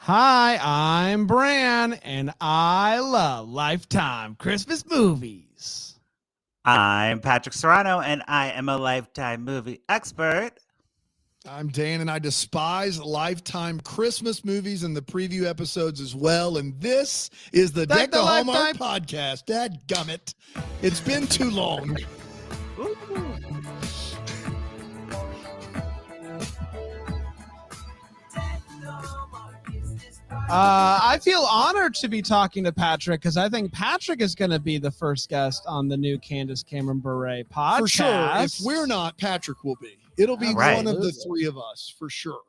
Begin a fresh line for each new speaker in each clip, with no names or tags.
Hi, I'm Bran, and I love Lifetime Christmas movies.
I'm Patrick Serrano, and I am a Lifetime movie expert.
I'm Dan, and I despise Lifetime Christmas movies and the preview episodes as well. And this is the Deck the Hallmark podcast. Dadgummit. It's been too long.
Ooh.
I feel honored to be talking to Patrick because I think Patrick is going to be the first guest on the new Candace Cameron Bure podcast.
For sure. If we're not, Patrick will be. It'll be one of the three of us, for sure.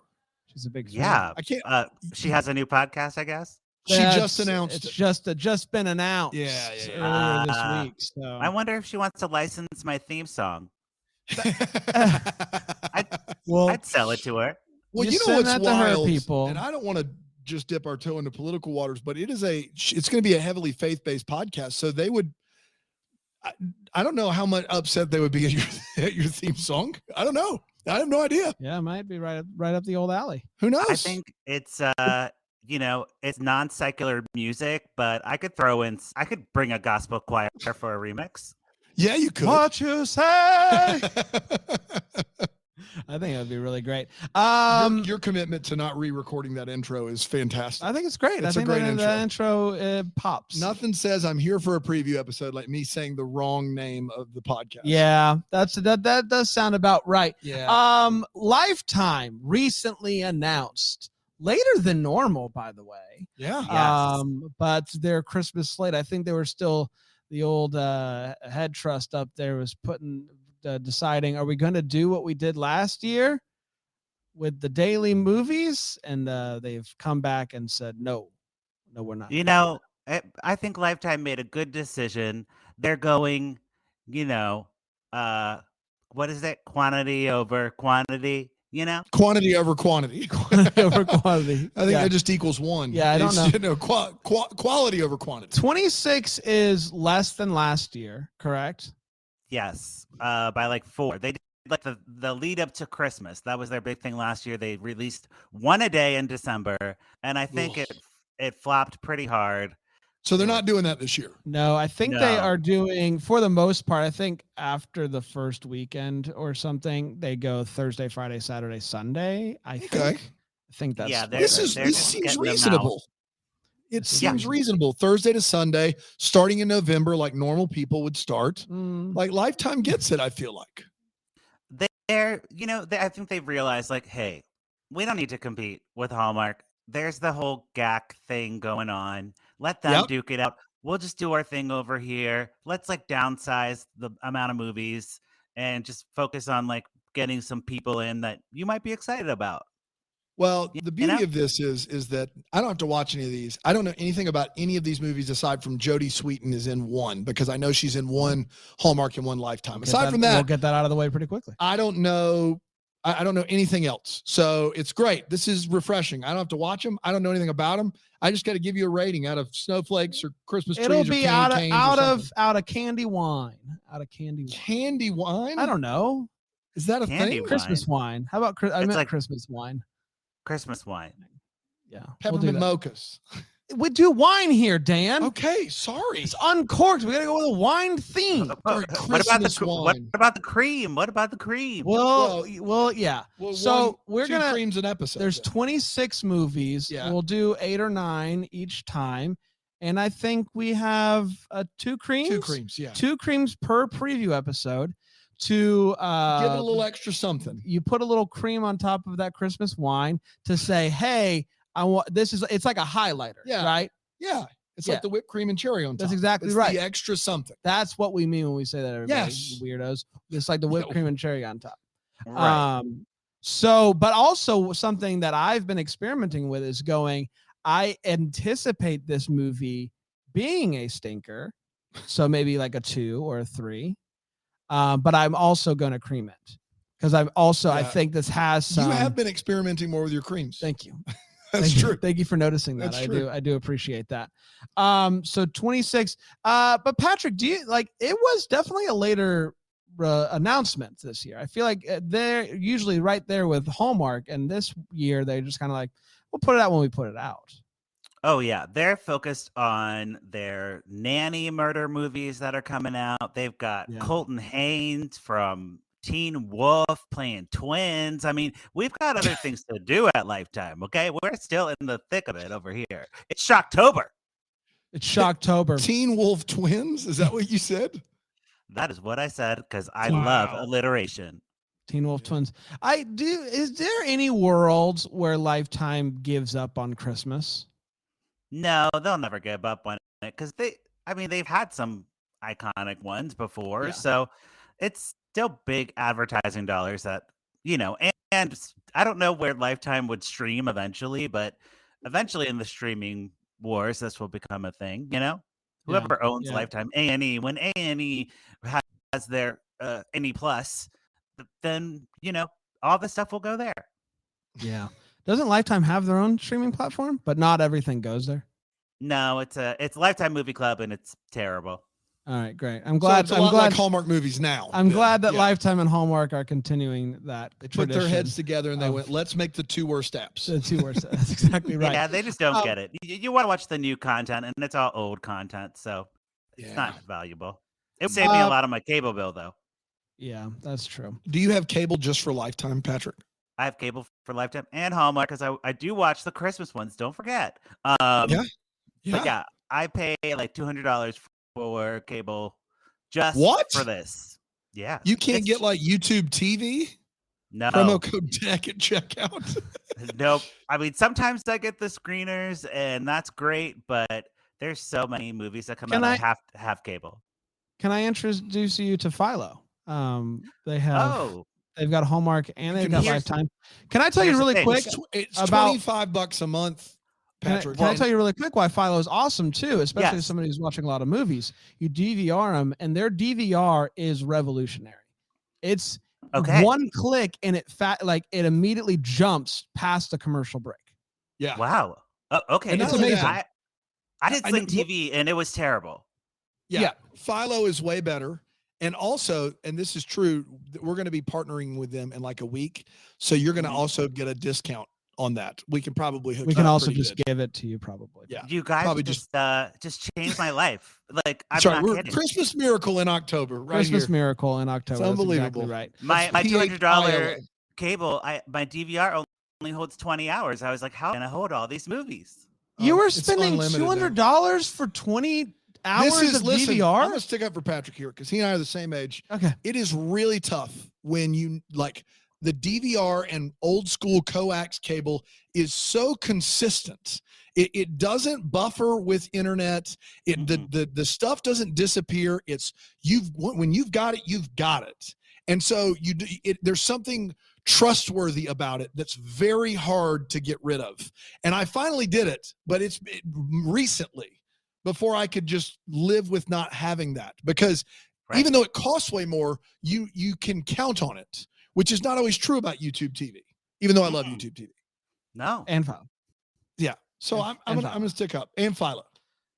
She's a big fan.
Yeah.
I can't.
She has a new podcast, I guess.
She just announced it.
It's just been announced.
Yeah.
Earlier this week. So
I wonder if she wants to license my theme song. I'd sell it to her.
Well, you know what's wild,
people.
And I don't want to just dip our toe into political waters, but it's going to be a heavily faith-based podcast. So they would, I don't know how much upset they would be at your theme song. I don't know. I have no idea.
Yeah, it might be right up the old alley.
Who knows?
I think it's, it's non-secular music, but I could bring a gospel choir for a remix.
Yeah, you could.
What you say? I think that would be really great.
Your commitment to not re-recording that intro is fantastic.
I think it's great.
It's
I think
a great
the intro pops.
Nothing says I'm here for a preview episode like me saying the wrong name of the podcast.
Yeah, that does sound about right.
Yeah.
Lifetime recently announced, later than normal, by the way.
Yeah.
Yes.
But their Christmas slate, I think they were still, the old head trust up there was deciding, are we going to do what we did last year with the daily movies? And they've come back and said, no, we're not.
I think Lifetime made a good decision. They're going, what is it? Quantity over quantity,
Quantity over quantity.
Quantity over quantity.
I think that just equals one.
Yeah, I don't know.
Quality over quantity.
26 is less than last year, correct?
Yes, by like 4. They did like the lead up to Christmas. That was their big thing last year. They released one a day in December, and I think it flopped pretty hard.
So they're not doing that this year.
No, I think they are doing, for the most part, I think after the first weekend or something, they go Thursday, Friday, Saturday, Sunday. I think that's
this seems reasonable. It seems reasonable. Thursday to Sunday, starting in November, like normal people would start. Like Lifetime gets it, I feel like.
I think they've realized, like, hey, we don't need to compete with Hallmark. There's the whole GAC thing going on. Let them duke it out. We'll just do our thing over here. Let's downsize the amount of movies and just focus on getting some people in that you might be excited about.
Well, the beauty of this is that I don't have to watch any of these. I don't know anything about any of these movies aside from Jodi Sweetin is in one, because I know she's in one Hallmark and one Lifetime. Aside from that,
we'll get that out of the way pretty quickly.
I don't know. I don't know anything else. So it's great. This is refreshing. I don't have to watch them. I don't know anything about them. I just got to give you a rating out of snowflakes or Christmas trees.
It'll be
out
of candy wine. Out of candy wine.
Candy wine?
I don't know.
Is that a
candy
thing?
Wine.
Christmas wine. How about Christmas wine?
Christmas wine.
Yeah.
Peppermint mochas.
We do wine here, Dan.
Okay, sorry.
It's uncorked. We got to go with a wine theme.
What about the cream? What about the cream?
Well, yeah. So we're going to
creams an episode.
There's 26 movies.
Yeah.
We'll do 8 or 9 each time. And I think we have 2 creams.
2 creams, yeah.
2 creams per preview episode to
give it a little extra something.
You put a little cream on top of that Christmas wine to say, hey, it's like a highlighter, right?
Yeah. It's like the whipped cream and cherry on top.
That's exactly right.
The extra something.
That's what we mean when we say that, everybody.
Yes.
Weirdos. It's like the whipped cream and cherry on top.
Right.
But also something that I've been experimenting with is I anticipate this movie being a stinker. So maybe like a 2 or a 3. But I'm also going to cream it. Because I think this has some.
You have been experimenting more with your creams.
Thank you.
That's true.
Thank you for noticing that.
That's true.
I do appreciate that. So 26. But Patrick, do you it was definitely a later announcements this year. I feel like they're usually right there with Hallmark, and this year they're just kind of like, we'll put it out when we put it out.
Oh yeah, they're focused on their nanny murder movies that are coming out. They've got Colton Haynes from Teen Wolf playing twins. I mean, we've got other things to do at Lifetime, okay? We're still in the thick of it over here. It's Shocktober.
It's Shocktober.
Teen Wolf twins? Is that what you said?
That is what I said because I love alliteration.
Teen Wolf twins. Is there any worlds where Lifetime gives up on Christmas?
No, they'll never give up on it because they've had some iconic ones before. So it's still big advertising dollars that, and I don't know where Lifetime would stream eventually, but eventually in the streaming wars, this will become a thing, whoever owns Lifetime, A&E, when A&E has their A&E Plus, then, all the stuff will go there.
Yeah. Doesn't Lifetime have their own streaming platform? But not everything goes there.
No, it's Lifetime Movie Club, and it's terrible.
All right, great. I'm glad.
So it's like Hallmark movies now.
I'm glad that Lifetime and Hallmark are continuing that.
They put their heads together and they went, "Let's make the two worst apps."
The two worst. That's exactly right.
Yeah, they just don't get it. You want to watch the new content, and it's all old content, so it's not valuable. It would save me a lot of my cable bill, though.
Yeah, that's true.
Do you have cable just for Lifetime, Patrick?
I have cable for Lifetime and Hallmark because I do watch the Christmas ones. Don't forget. But I pay like $200 for cable just for this. Yeah.
You can't get like YouTube TV?
No.
Promo code DECK at checkout.
Nope. I mean, sometimes I get the screeners and that's great, but there's so many movies that come out. I have to have cable.
Can I introduce you to Philo? They've got Hallmark and they've got Lifetime. Can I tell you really quick?
It's $25 a month, Patrick.
Can I tell you really quick why Philo is awesome too, especially as somebody who's watching a lot of movies? You DVR them, and their DVR is revolutionary. It's one click, and it immediately jumps past the commercial break.
Yeah.
Wow. Okay.
And it's amazing.
I did Sling TV, and it was terrible.
Yeah. Philo is way better. And also, and this is true, we're going to be partnering with them in like a week. So you're going to also get a discount on that. We can probably hook.
We can also just give it to you, probably.
Yeah, you guys probably just changed my life. Like I'm
not
kidding.
Christmas miracle in October. Right
Christmas miracle in October.
It's unbelievable.
Exactly right.
My $200 cable. My DVR only holds 20 hours. I was like, how can I hold all these movies?
You were spending $200 for 20 hours of DVR?
I'm going to stick up for Patrick here because he and I are the same age.
Okay.
It is really tough when you like the DVR and old school coax cable is so consistent. It doesn't buffer with internet. The stuff doesn't disappear. It's when you've got it, you've got it. And so there's something trustworthy about it that's very hard to get rid of. And I finally did it, but it's recently before I could just live with not having that, because even though it costs way more, you can count on it, which is not always true about YouTube TV, even though I love YouTube TV.
No.
And Philo.
Yeah. So I'm gonna stick up. And Philo,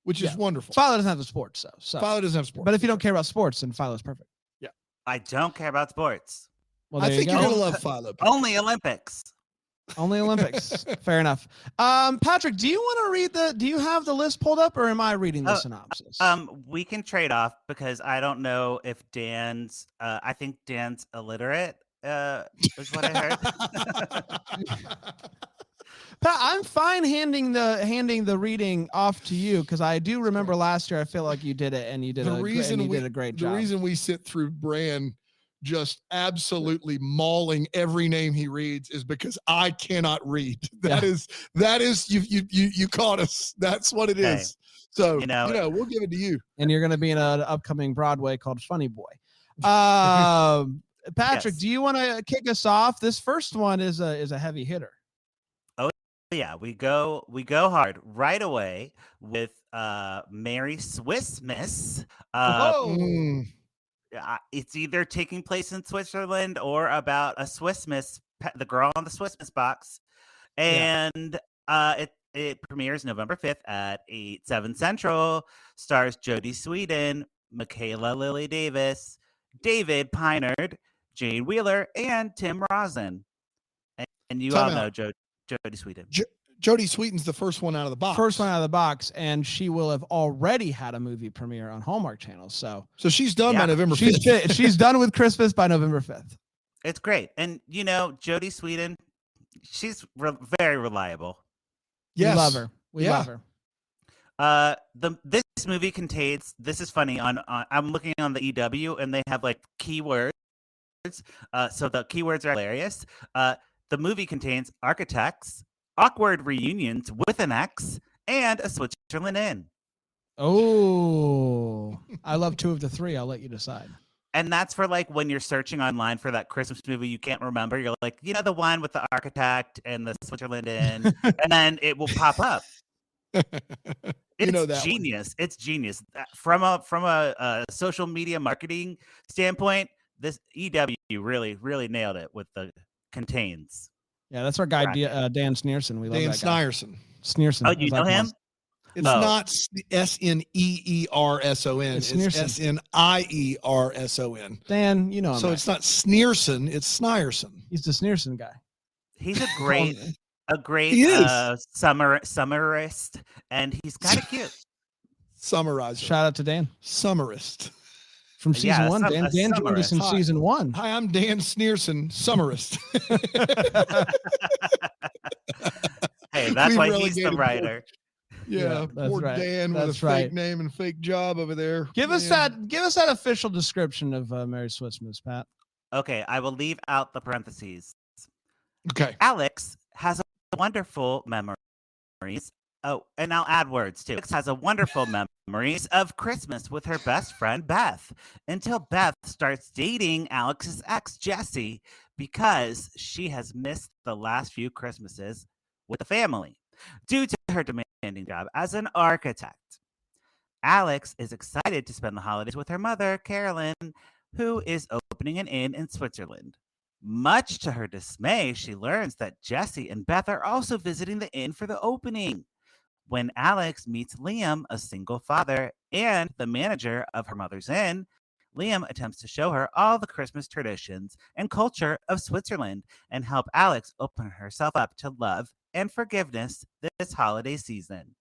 which is wonderful.
Philo doesn't have the sports, though. So
Philo doesn't have sports.
But if you don't care about sports, then Philo's perfect.
Yeah.
I don't care about sports.
Well, I think you're gonna love Philo.
Only Olympics.
Only Olympics. Fair enough. Patrick, do you have the list pulled up, or am I reading the synopsis?
We can trade off because I don't know if I think Dan's illiterate, is what I heard.
Pat, I'm fine handing the reading off to you because I do remember last year I feel like you did it and you did a great job.
The reason we sit through Bran just absolutely mauling every name he reads is because I cannot read. That is you caught us. That's what it is. So we'll give it to you.
And you're going to be in an upcoming Broadway called Funny Boy. Patrick, do you want to kick us off? This first one is a heavy hitter.
Oh yeah, we go hard right away with Merry Swiss Miss. It's either taking place in Switzerland or about a Swiss Miss, the girl on the Swiss Miss box. And it premieres November 5th at 7 Central, stars Jodi Sweetin, Michaela Lily Davis, David Pinard, Jane Wheeler, and Tim Rosen. And you all know Jodi Sweetin.
Jodi Sweetin's the first one out of the box.
First one out of the box, and she will have already had a movie premiere on Hallmark Channel. So
she's done by November 5th.
She's done with Christmas by November 5th.
It's great. And, Jodi Sweetin, she's very reliable.
Yes. We love her. We love her.
This movie contains, this is funny, I'm looking on the EW, and they have, like, keywords. So the keywords are hilarious. The movie contains architects, awkward reunions with an ex, and a Switzerland Inn.
Oh, I love 2 of the 3. I'll let you decide.
And that's for like when you're searching online for that Christmas movie you can't remember. You're like, the one with the architect and the Switzerland Inn, and then it will pop up. It's genius. One. It's genius. From a social media marketing standpoint, this EW really nailed it with the contains.
Yeah, that's our guy, Dan Sneerson. We love
Dan
that guy. Sneerson.
Oh, you know him?
It's not Sneerson. It's Sneierson.
Dan, you know him.
So it's not Sneerson, it's Sneierson.
He's the Sneerson guy.
He's a great summerist, and he's kind of cute.
Summarizer.
Shout out to Dan.
Summerist.
From season 1. Dan joined us in season 1.
Hi, I'm Dan Sneerson, summerist.
Hey, that's why he's the writer.
Yeah, poor right. Dan with a fake name and fake job over there.
Give us that official description of Merry Swissmas, Pat.
Okay, I will leave out the parentheses.
Okay.
Alex has a wonderful memories. Oh, and I'll add words too. Alex has a wonderful memories of Christmas with her best friend Beth until Beth starts dating Alex's ex Jesse because she has missed the last few Christmases with the family due to her demanding job as an architect. Alex is excited to spend the holidays with her mother, Carolyn, who is opening an inn in Switzerland. Much to her dismay, she learns that Jesse and Beth are also visiting the inn for the opening. When Alex meets Liam, a single father, and the manager of her mother's inn, Liam attempts to show her all the Christmas traditions and culture of Switzerland and help Alex open herself up to love and forgiveness this holiday season.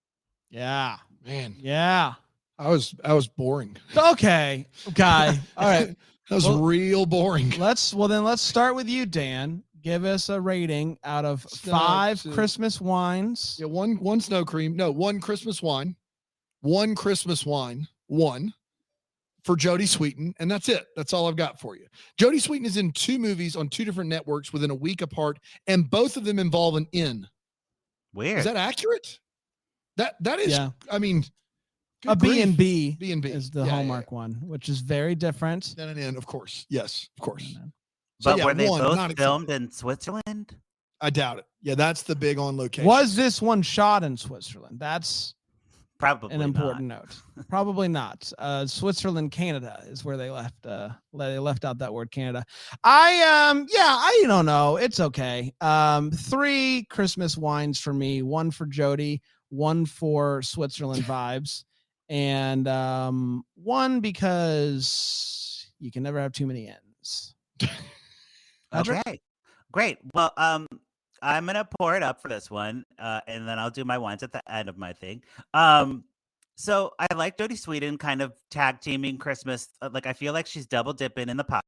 Yeah,
man.
Yeah,
I was boring.
Okay, guy. All right,
that was real boring.
Let's start with you, Dan. Give us a rating out of 5 Christmas wines.
Yeah, one snow cream. No, 1 Christmas wine. 1 Christmas wine. 1 for Jodi Sweetin, and that's it. That's all I've got for you. Jodi Sweetin is in 2 movies on 2 different networks within a week apart, and both of them involve an inn.
Weird.
Is that accurate? That is. Yeah. I mean,
a B&B.
B&B
is the Hallmark one, which is very different
than an inn, of course. Yes, of course.
But were they both filmed in Switzerland?
I doubt it. Yeah, that's the big on location.
Was this one shot in Switzerland? That's
probably
an important note. Probably not. Switzerland, Canada is where they left. They left out that word Canada. I don't know. It's okay. 3 Christmas wines for me. 1 for Jodi. 1 for Switzerland vibes, and 1 because you can never have too many ends.
Okay, great. Well, I'm gonna pour it up for this one, and then I'll do my wines at the end of my thing. So I like Jodi Sweetin kind of tag teaming Christmas. Like I feel like she's double dipping in the pot.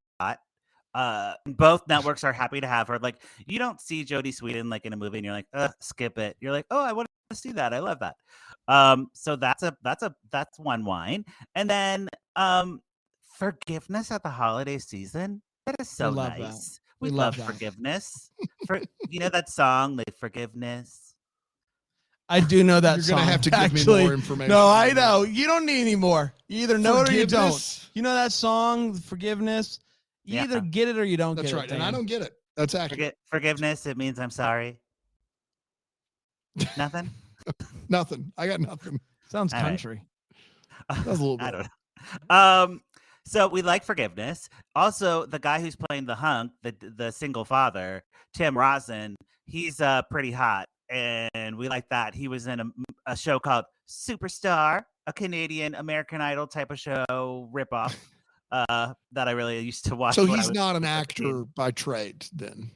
Both networks are happy to have her. Like you don't see Jodi Sweetin like in a movie, and you're like, skip it. You're like, oh, I want to see that. I love that. So that's 1 wine, and then forgiveness at the holiday season. That is so nice. We love forgiveness. For that song, like Forgiveness.
I do know that
You're
song.
You're gonna have to give me more information.
No, I know. You don't need any more. You either know it or you don't. You know that song, Forgiveness? You either get it or you don't get it.
That's right. And I don't get it. That's accurate.
Forgiveness, it means I'm sorry. Nothing?
Nothing. I got nothing.
Sounds country.
That was a little bit.
I don't know. So we like Forgiveness. Also, the guy who's playing the hunk, the single father, Tim Rosen, he's pretty hot, and we like that. He was in a show called Superstar, a Canadian American Idol type of show ripoff. that I really used to watch.
So
when I
he's
was
not an
a
actor
kid.
by trade, then.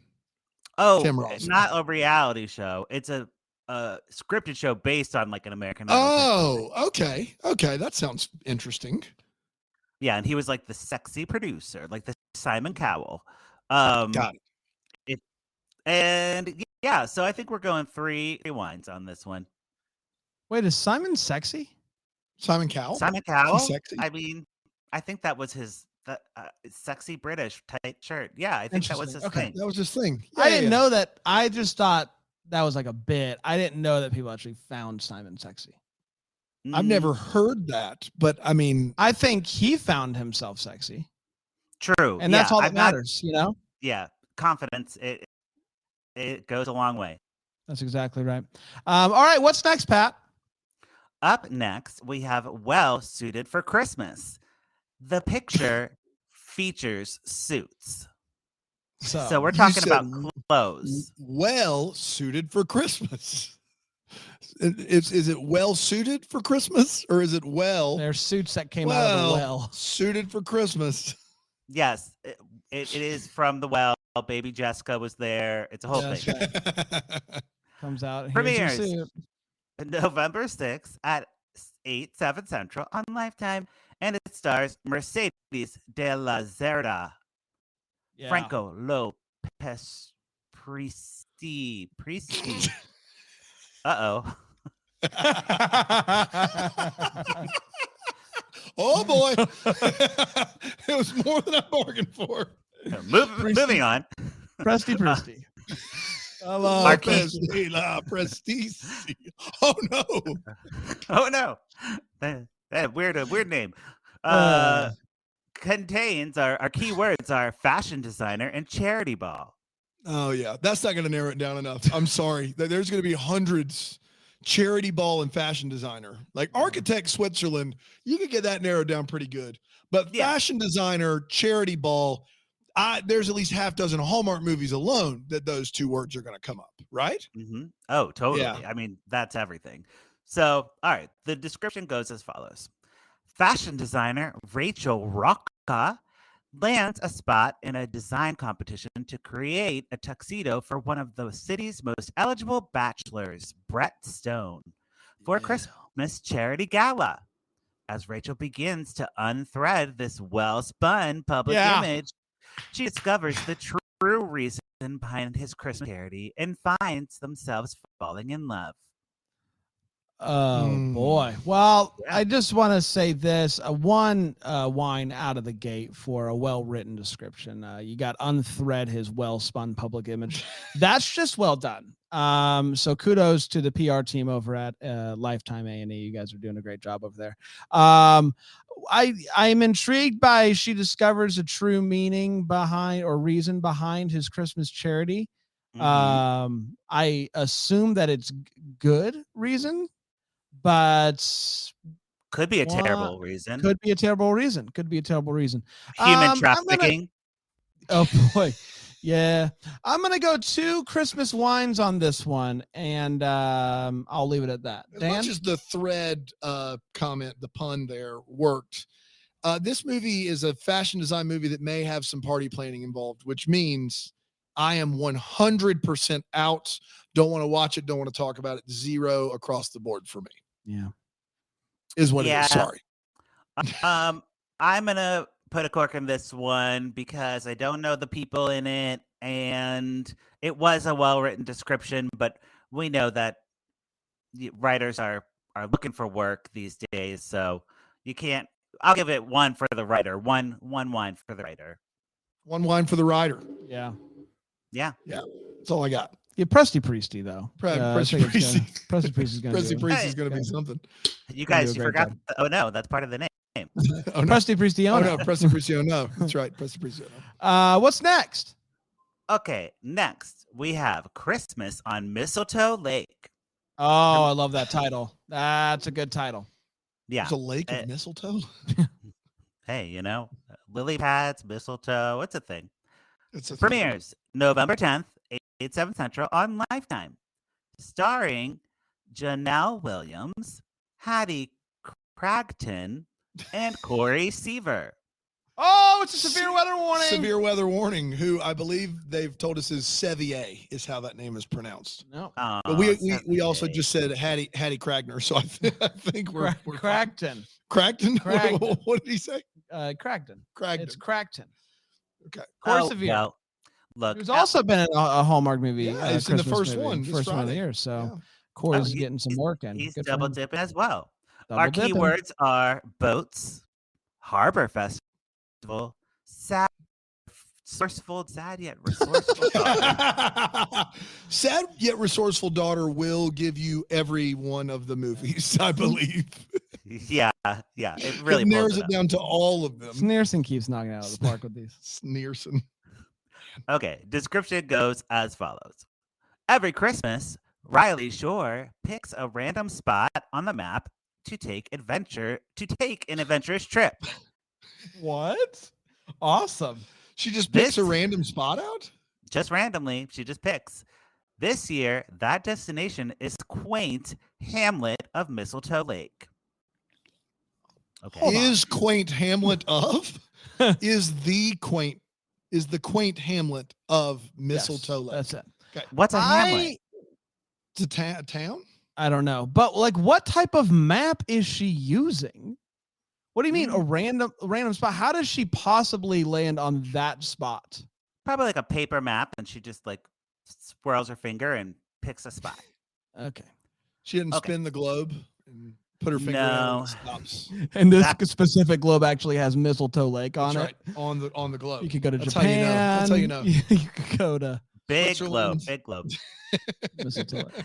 Oh,
Tim Ross.
not a reality show. It's a scripted show based on like an American Idol type of thing.
Oh, okay. That sounds interesting.
Yeah, and he was like the sexy producer, like the Simon Cowell. Um,
Got it.
and yeah, so I think we're going three wines on this one.
Wait, is Simon sexy?
Simon Cowell?
Simon
Is he
Cowell.
sexy?
I mean, I think that was his sexy British tight shirt. Yeah, I think that was his
Okay.
thing.
That was his thing.
I didn't know that. I just thought that was like a bit. I didn't know that people actually found Simon sexy.
I've never heard that, but I mean,
I think he found himself sexy.
True.
And that's all that matters, you know?
Yeah. Confidence. It goes a long way.
That's exactly right. All right. What's next, Pat?
Up next, we have Well Suited for Christmas. The picture features suits. So we're talking about clothes.
Well suited for Christmas. Is it well suited for Christmas, or is it well?
They're suits that came out of the well.
Suited for Christmas.
Yes, it is from the well. Baby Jessica was there. It's a whole thing.
Right. Comes out.
Premieres November 6th at 8/7 Central on Lifetime, and it stars Mercedes de la Cerda, Franco Lopez, Priesti. Uh-oh.
Oh boy. It was more than I bargained for.
Moving on.
Presti.
Hello, Presti. Oh no.
Oh no. That weird name. Contains our key words are fashion designer and charity ball.
Oh yeah, that's not going to narrow it down enough. I'm sorry. There's going to be hundreds. Charity ball and fashion designer, like architect Switzerland, you could get that narrowed down pretty good. But fashion designer, charity ball, there's at least half dozen Hallmark movies alone that those two words are going to come up, right?
Mm-hmm. Oh, totally.
Yeah.
I mean, that's everything. So, all right, the description goes as follows. Fashion designer Rachel Rocca lands a spot in a design competition to create a tuxedo for one of the city's most eligible bachelors, Brett Stone, for a Christmas charity gala. As Rachel begins to unthread this well-spun public image, she discovers the true reason behind his Christmas charity and finds themselves falling in love.
Oh boy. Well, I just want to say this, one wine out of the gate for a well-written description. You got unthread his well-spun public image. That's just well done. So kudos to the PR team over at Lifetime A&E. You guys are doing a great job over there. I'm intrigued by she discovers a true meaning behind or reason behind his Christmas charity. Mm-hmm. I assume that it's good reason, but
could be a terrible reason.
Could be a terrible reason.
Human trafficking.
Oh boy. Yeah. I'm going to go 2 Christmas wines on this one, and I'll leave it at that.
As
Dan?
much as the thread comment, the pun there worked, this movie is a fashion design movie that may have some party planning involved, which means I am 100% out. Don't want to watch it. Don't want to talk about it. 0 across the board for me.
Yeah.
Is what it is. Sorry.
I'm going to put a cork in this one because I don't know the people in it, and it was a well-written description, but we know that writers are looking for work these days, so you can't. I'll give it 1 for the writer. One wine for the writer.
1 wine for the writer.
Yeah.
That's all I got.
Yeah, Priesti though.
Priesti
is going
to be something.
You guys, you forgot. Oh no, that's part of the name.
Oh, no.
Priesti.
Oh no, Priesti. Oh no, that's right. Priesti. Oh, no.
What's next?
Okay, next we have Christmas on Mistletoe Lake.
Oh, I love that title. That's a good title.
Yeah,
there's a lake of mistletoe.
Hey, you know, lily pads, mistletoe. It's a thing. Premieres November 10th, 8/7 Central on Lifetime, starring Janelle Williams, Hattie Cragton, and Corey Seaver.
Oh, it's a severe weather warning.
Severe weather warning, who I believe they've told us is Sevier, is how that name is pronounced.
No.
But we also just said Hattie Kragner, so I think we're
Cracton.
Cragton?
Cragton.
What did he say?
Cragton.
Cragton.
It's Cracton.
Okay.
Corey Severe.
Well, look,
He's also been in a Hallmark movie.
Yeah, he's in the first
movie,
one.
First one of the year. So Corey's getting some work in.
He's
Good for
double
him.
dipping as well.
Double
Our
dipping.
keywords are boats, harbor festival, sad, resourceful, sad yet resourceful daughter.
Sad yet resourceful daughter will give you every one of the movies, I believe.
Yeah. It really
narrows it down to all of them.
Sneerson keeps knocking out of the park with these.
Sneerson.
Okay, description goes as follows. Every Christmas, Riley Shore picks a random spot on the map to take an adventurous trip.
What? Awesome.
She just picks a random spot out?
Just randomly, she just picks. This year, that destination is quaint hamlet of Mistletoe Lake. Okay.
Is quaint hamlet of? is the quaint hamlet of Mistletoe Lake.
That's it.
Okay.
What's a hamlet?
It's a town?
I don't know. But like what type of map is she using? What do you mean a random spot? How does she possibly land on that spot?
Probably like a paper map, and she just like swirls her finger and picks a spot.
Okay.
She didn't spin the globe and put her finger out and it stops.
And this specific globe actually has Mistletoe Lake on it.
On the globe.
You could go to
That's
Japan.
That's how you know.
You could go to
Big globe.
Mistletoe Lake.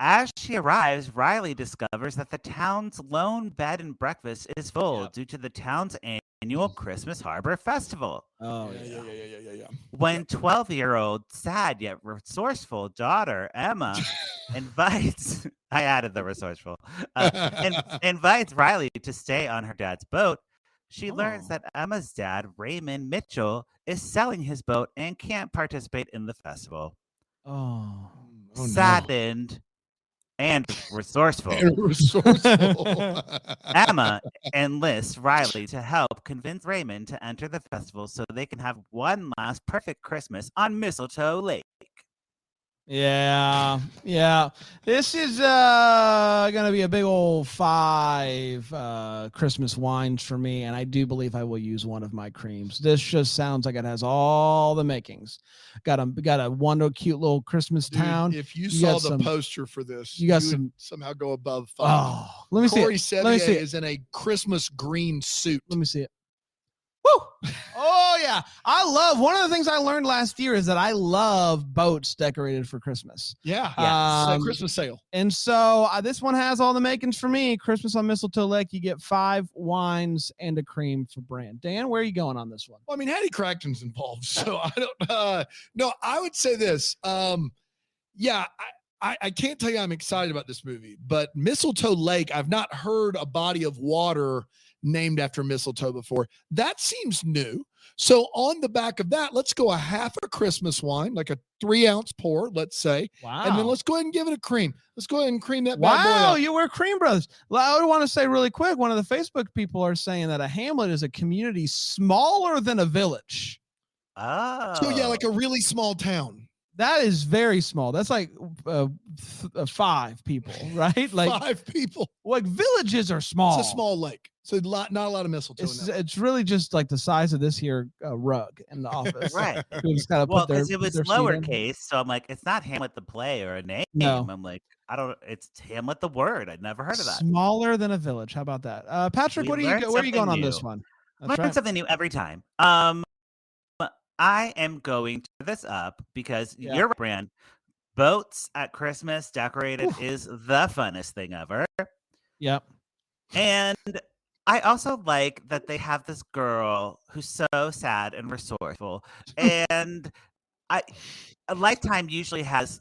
As she arrives, Riley discovers that the town's lone bed and breakfast is full due to the town's annual Christmas Harbor Festival.
Oh,
yeah.
When 12-year-old, sad yet resourceful daughter Emma invites, I added the resourceful, invites Riley to stay on her dad's boat, she learns that Emma's dad, Raymond Mitchell, is selling his boat and can't participate in the festival. Saddened and resourceful. Emma enlists Riley to help convince Raymond to enter the festival so they can have one last perfect Christmas on Mistletoe Lake.
Yeah. This is gonna be a big old 5 Christmas wines for me, and I do believe I will use one of my creams. This just sounds like it has all the makings. Got a wonderful, cute little Christmas town.
If you saw the poster for this,
you would
somehow go above 5.
Oh, let me see it.
Corey Sevier is in a Christmas green suit.
Let me see it. Woo! Oh yeah, I love. One of the things I learned last year is that I love boats decorated for Christmas.
Yeah, it's a Christmas sale.
And so this one has all the makings for me. Christmas on Mistletoe Lake. You get 5 wines and a cream for brand. Dan, where are you going on this one?
Well, I mean, Hattie Cracton's involved, so I don't. No, I would say this. Yeah, I can't tell you I'm excited about this movie, but Mistletoe Lake, I've not heard a body of water named after mistletoe before. That seems new. So on the back of that, let's go a half a Christmas wine, like a 3-ounce pour, let's say.
Wow.
And then let's go ahead and give it a cream. Let's go ahead and cream that bad boy
Wow,
up.
you were Cream Brothers. I would want to say really quick, one of the Facebook people are saying that a hamlet is a community smaller than a village.
Oh.
So yeah, like a really small town.
That is very small. That's like 5 people, right? Like
5 people.
Like villages are small.
It's a small lake. So not a lot of mistletoe.
It's really just like the size of this here rug in the office.
Right.
Well,
because it was lowercase, so I'm like, it's not Hamlet the play or a name.
No.
I'm like, it's Hamlet the word. I'd never heard of that.
Smaller than a village. How about that? Patrick, where are you going on this one?
Learn something new every time. I am going to this up because your brand, boats at Christmas decorated is the funnest thing ever.
Yep.
And I also like that they have this girl who's so sad and resourceful. And a Lifetime usually has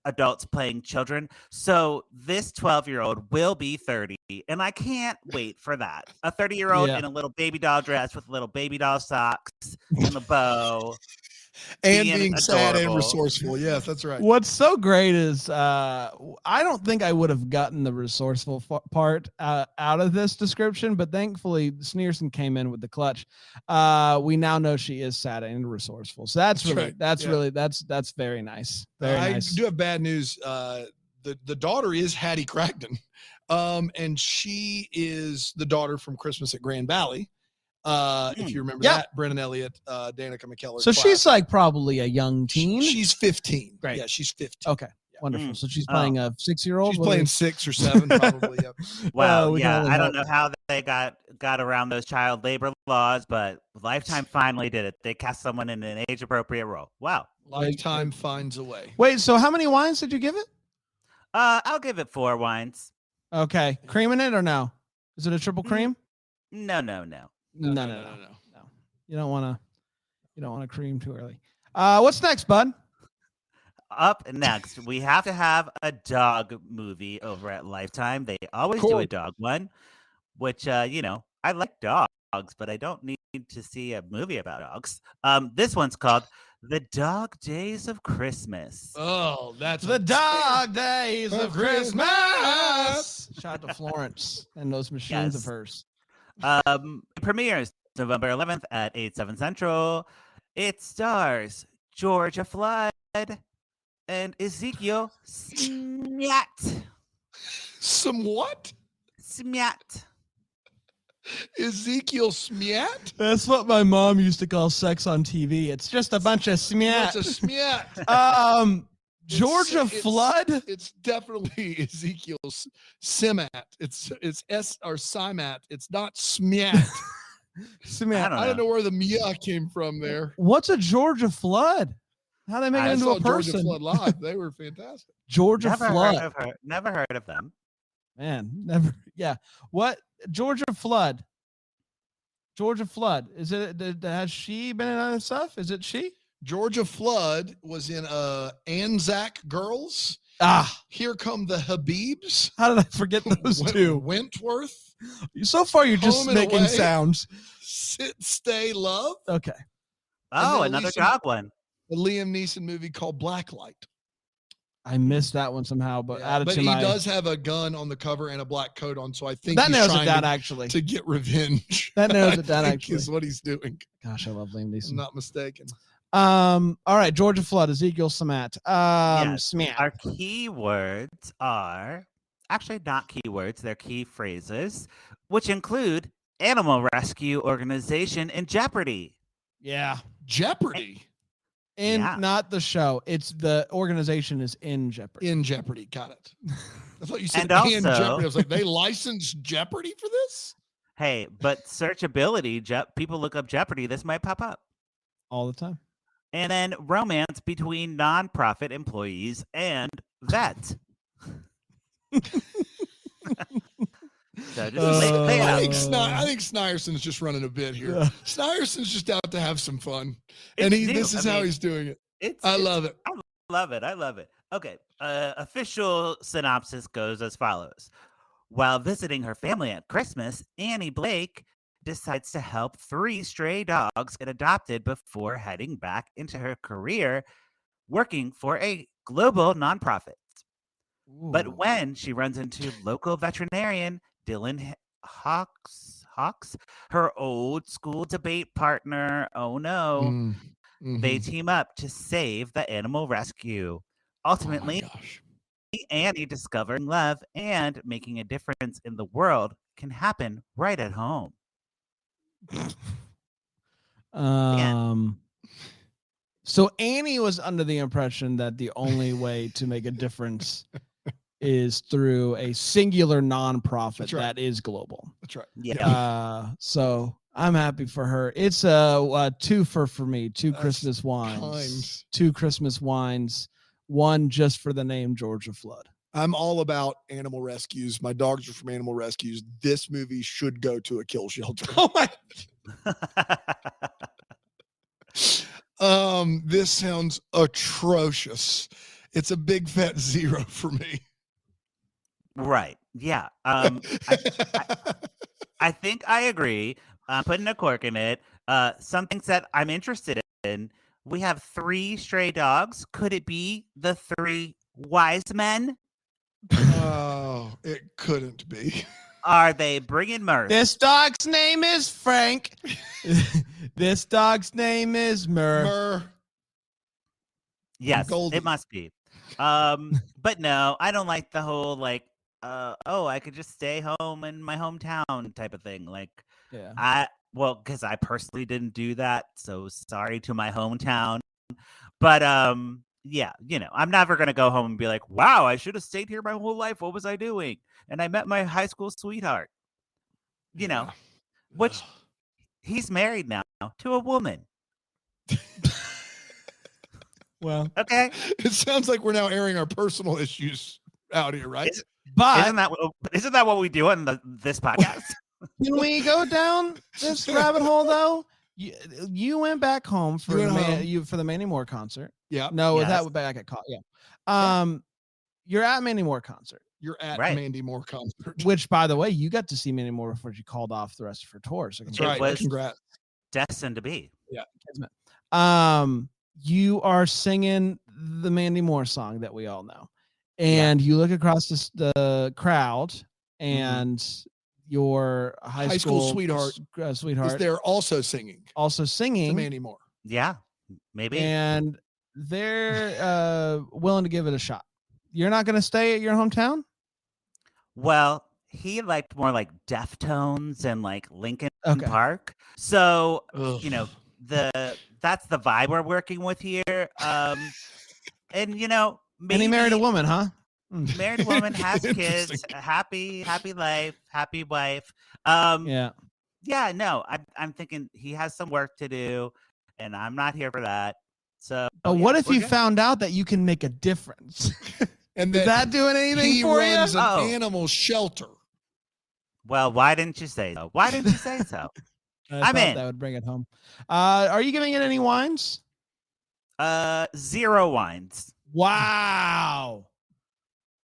adults playing children. So this 12-year-old will be 30. And I can't wait for that. A 30-year-old in a little baby doll dress with little baby doll socks and a bow.
And being sad and
adorable.
resourceful. Yes, that's right.
What's so great is I don't think I would have gotten the resourceful part out of this description, but thankfully Sneerson came in with the clutch. We now know she is sad and resourceful, so that's very nice. Very nice.
I do have bad news. The daughter is Hattie Cragdon, and she is the daughter from Christmas at Grand Valley. If you remember that, Brennan Elliott, Danica McKellar.
So she's like probably a young teen.
She's 15.
Great.
Yeah, she's 15.
Okay. Wonderful. So she's playing a 6-year-old.
She's playing 6 or 7, probably. Yep.
Well, I don't know how they got around those child labor laws, but Lifetime finally did it. They cast someone in an age-appropriate role. Wow.
Lifetime finds a way.
Wait, so how many wines did you give it?
I'll give it 4 wines.
Okay. Cream in it or no? Is it a triple cream?
No.
No. You don't want to cream too early. What's next, bud?
Up next, we have to have a dog movie over at Lifetime. They always do a dog one, which I like dogs, but I don't need to see a movie about dogs. This one's called The Dog Days of Christmas.
Oh, that's
The Dog Days of Christmas. Shout out to Florence and those machines of hers.
Premieres November 11th at 8/7 Central. It stars Georgia Flood and Ezekiel Smiat.
Some what?
Smiat.
Ezekiel Smiat?
That's what my mom used to call sex on TV. It's just a bunch of smiat.
It's a smiat.
Georgia Flood?
It's definitely Ezekiel Simat. It's S or Simat. It's not Smiat.
Smiat.
I don't know where the Mia came from there.
What's a Georgia Flood? How they make it into a person?
Georgia Flood live. They were fantastic.
Georgia Flood.
Never heard of them.
Man, never. Yeah. What? Georgia Flood. Georgia Flood. Is it? Has she been in other stuff? Is it she?
Georgia Flood was in Anzac Girls. Here Come the Habibs.
How did I forget those two?
Wentworth.
So far, you're just making sounds.
Sit, Stay, Love.
Okay.
Oh, another dog one.
A Liam Neeson movie called Blacklight.
I missed that one somehow, but
he does have a gun on the cover and a black coat on, so I think
that
he's
narrows
trying
it down actually
to get revenge.
That narrows it down actually.
Is what he's doing.
Gosh, I love Liam Neeson.
I'm not mistaken.
All right, Georgia Flood, Ezekiel Smiat. Smiat.
Our keywords are actually not keywords; they're key phrases, which include animal rescue organization in jeopardy.
Yeah,
Jeopardy.
Not the show. It's the organization is in jeopardy.
In jeopardy. Got it. I thought you said
and also,
in jeopardy. I was like, they licensed Jeopardy for this?
Hey, but searchability, people look up Jeopardy, this might pop up.
All the time.
And then romance between nonprofit employees and vets. So just lay it out.
I think Snierson's just running a bit here. Yeah. Snierson's just out to have some fun. And this is how he's doing it. I love it.
I love it. Okay. Official synopsis goes as follows. While visiting her family at Christmas, Annie Blake decides to help 3 stray dogs get adopted before heading back into her career working for a global nonprofit. Ooh. But when she runs into local veterinarian Dylan Hawks, her old school debate partner, oh no, they team up to save the animal rescue. Ultimately, Annie discovering love and making a difference in the world can happen right at home.
So Annie was under the impression that the only way to make a difference is through a singular nonprofit that is global.
That's right.
Yeah.
So I'm happy for her. It's a twofer for me. 2 Christmas wines. 2 Christmas wines. One just for the name Georgia Flood.
I'm all about animal rescues. My dogs are from animal rescues. This movie should go to a kill shelter.
Oh my.
This sounds atrocious. It's a big fat 0 for me.
Right. Yeah. I think I agree. Putting a cork in it. Some things that I'm interested in. We have 3 stray dogs. Could it be the 3 wise men?
Oh, it couldn't be.
Are they bringing mirth?
This dog's name is Frank. This dog's name is Murr.
Yes,
Goldie.
it must be. But no, I don't like the whole like, I could just stay home in my hometown type of thing. Like,
Yeah.
because I personally didn't do that, so sorry to my hometown. But yeah, I'm never gonna go home and be like, wow, I should have stayed here my whole life. What was I doing? And I met my high school sweetheart. Which he's married now to a woman.
Well,
okay.
It sounds like we're now airing our personal issues out here, right?
But
isn't that what we do on this podcast?
Can we go down this rabbit hole though? You went back home for the Mandy Moore concert.
Yeah.
No, that was back at Yeah. You're at Mandy Moore concert.
You're at Mandy Moore concert.
Which, by the way, you got to see Mandy Moore before she called off the rest of her tour. So
that's right. Congrats.
Destined to be.
Yeah.
You are singing the Mandy Moore song that we all know. And you look across the crowd and your high school
sweetheart
is
there also singing. To Mandy Moore.
Yeah, maybe.
And they're willing to give it a shot. You're not going to stay at your hometown?
Well, he liked more like Deftones and like Linkin Park. So, that's the vibe we're working with here. And maybe,
and he married a woman, huh?
Married woman, has kids, happy life, happy wife. No, I'm thinking he has some work to do, and I'm not here for that. So,
but what if you found out that you can make a difference?
And
is that doing anything for you?
He runs an animal shelter.
Well, why didn't you say so? I
thought that would bring it home. Are you giving it any wines?
0 wines.
Wow.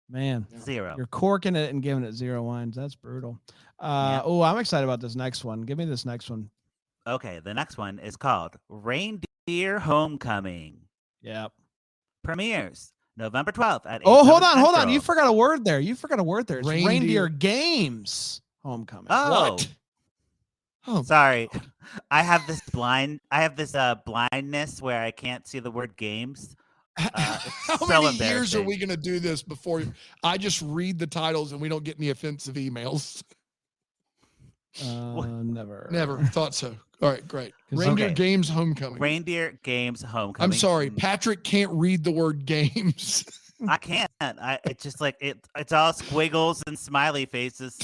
Man,
0.
You're corking it and giving it 0 wines. That's brutal. Oh, I'm excited about this next one. Give me this next one.
Okay, the next one is called Reindeer Homecoming.
Yep.
Premieres November 12th at 8.
Oh, hold on. You forgot a word there. It's Reindeer Games Homecoming.
Oh.
What?
Oh, sorry. I have this blindness where I can't see the word games.
How many years are we going to do this before I just read the titles and we don't get any offensive emails? Never thought so. All right, great. Reindeer Games Homecoming.
Reindeer Games Homecoming.
I'm sorry, Patrick can't read the word games.
I can't. It's just like it's all squiggles and smiley faces.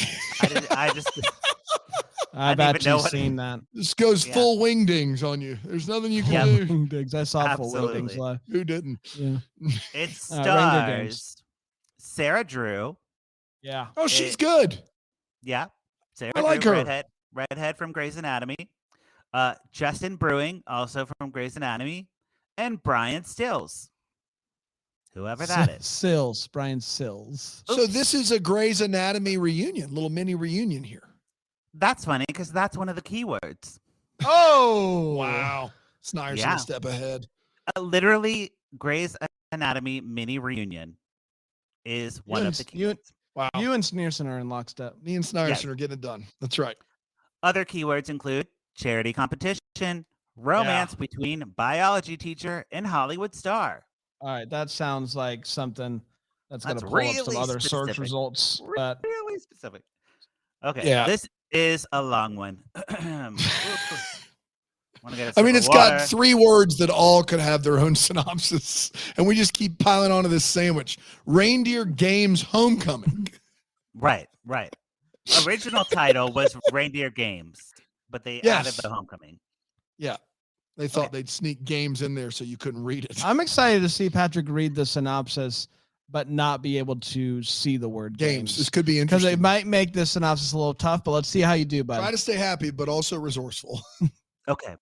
I bet you've seen that.
This goes full wingdings on you. There's nothing you can do.
Wingdings. I saw full wingdings live.
Who didn't?
Yeah.
It stars Sarah Drew.
Yeah.
Oh, she's good.
Yeah. Sarah
I like
Drew,
her.
redhead from Grey's Anatomy. Justin Brewing, also from Grey's Anatomy, and Brian Stills. Whoever that is.
Brian Sills.
So this is a Grey's Anatomy reunion, little mini reunion here.
That's funny because that's one of the keywords.
Oh, wow. Snyder's a step ahead.
Literally, Grey's Anatomy mini reunion is one of the keywords.
Wow.
You and Sneerson are in lockstep.
Me and Snyderson are getting it done. That's right.
Other keywords include charity competition, romance between biology teacher and Hollywood star.
All right, that sounds like something that's going to pull
really
up some other
specific.
search results.
Really specific. Okay, this is a long one.
It's got 3 words that all could have their own synopsis, and we just keep piling onto this sandwich. Reindeer Games Homecoming.
Right. Original title was Reindeer Games, but they added the homecoming.
Yeah. They thought they'd sneak games in there so you couldn't read it.
I'm excited to see Patrick read the synopsis, but not be able to see the word games.
This could be interesting.
Because it might make this synopsis a little tough, but let's see how you do, buddy.
Try to stay happy, but also resourceful.
Okay.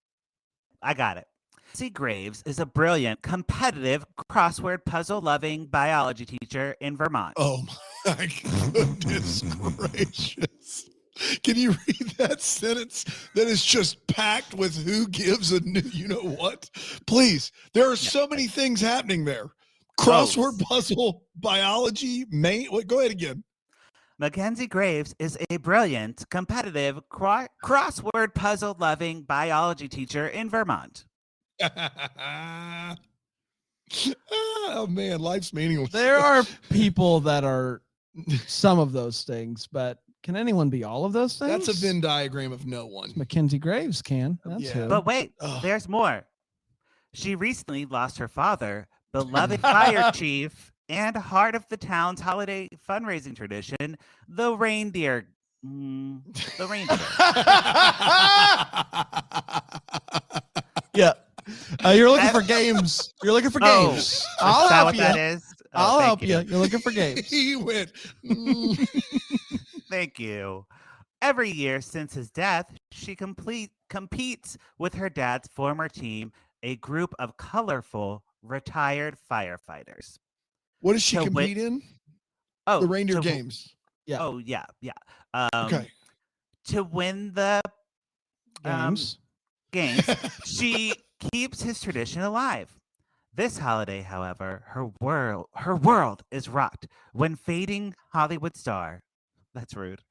I got it. Nancy Graves is a brilliant, competitive, crossword puzzle-loving biology teacher in Vermont.
Oh, my goodness gracious. Can you read that sentence that is just packed with who gives a new, you know what? Please. There are so many things happening there. Crossword puzzle, biology, go ahead again.
Mackenzie Graves is a brilliant, competitive, crossword puzzle-loving biology teacher in Vermont.
Oh, man, life's meaningless.
There are people that are some of those things, but can anyone be all of those things?
That's a Venn diagram of no one.
Mackenzie Graves can. That's who.
But wait, there's more. She recently lost her father, beloved fire chief, and heart of the town's holiday fundraising tradition, the reindeer. The reindeer.
Yeah. You're looking for games. You're looking for games. I'll help you.
That is?
I'll help you. You're looking for games.
He went.
Thank you. Every year since his death, she competes with her dad's former team, a group of colorful retired firefighters.
What does she compete in?
Oh,
the reindeer games.
Yeah. Oh, yeah.
Okay.
To win the
games,
she keeps his tradition alive. This holiday, however, her world is rocked when fading Hollywood star, that's rude,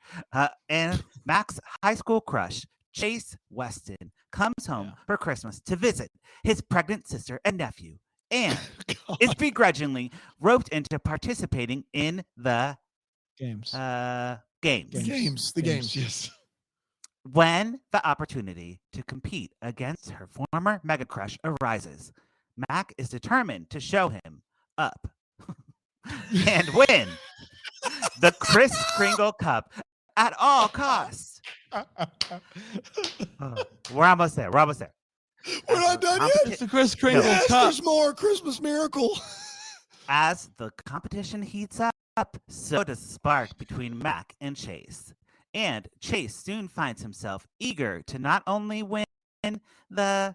and Mac's high school crush, Chase Weston, comes home for Christmas to visit his pregnant sister and nephew, and is begrudgingly roped into participating in the
games.
The games, yes.
When the opportunity to compete against her former mega crush arises, Mac is determined to show him up and win the Kris Kringle Cup at all costs. We're almost there.
We're not done yet.
It's the Kris Kringle Cup.
There's more. Christmas miracle.
As the competition heats up, so does the spark between Mac and Chase. And Chase soon finds himself eager to not only win the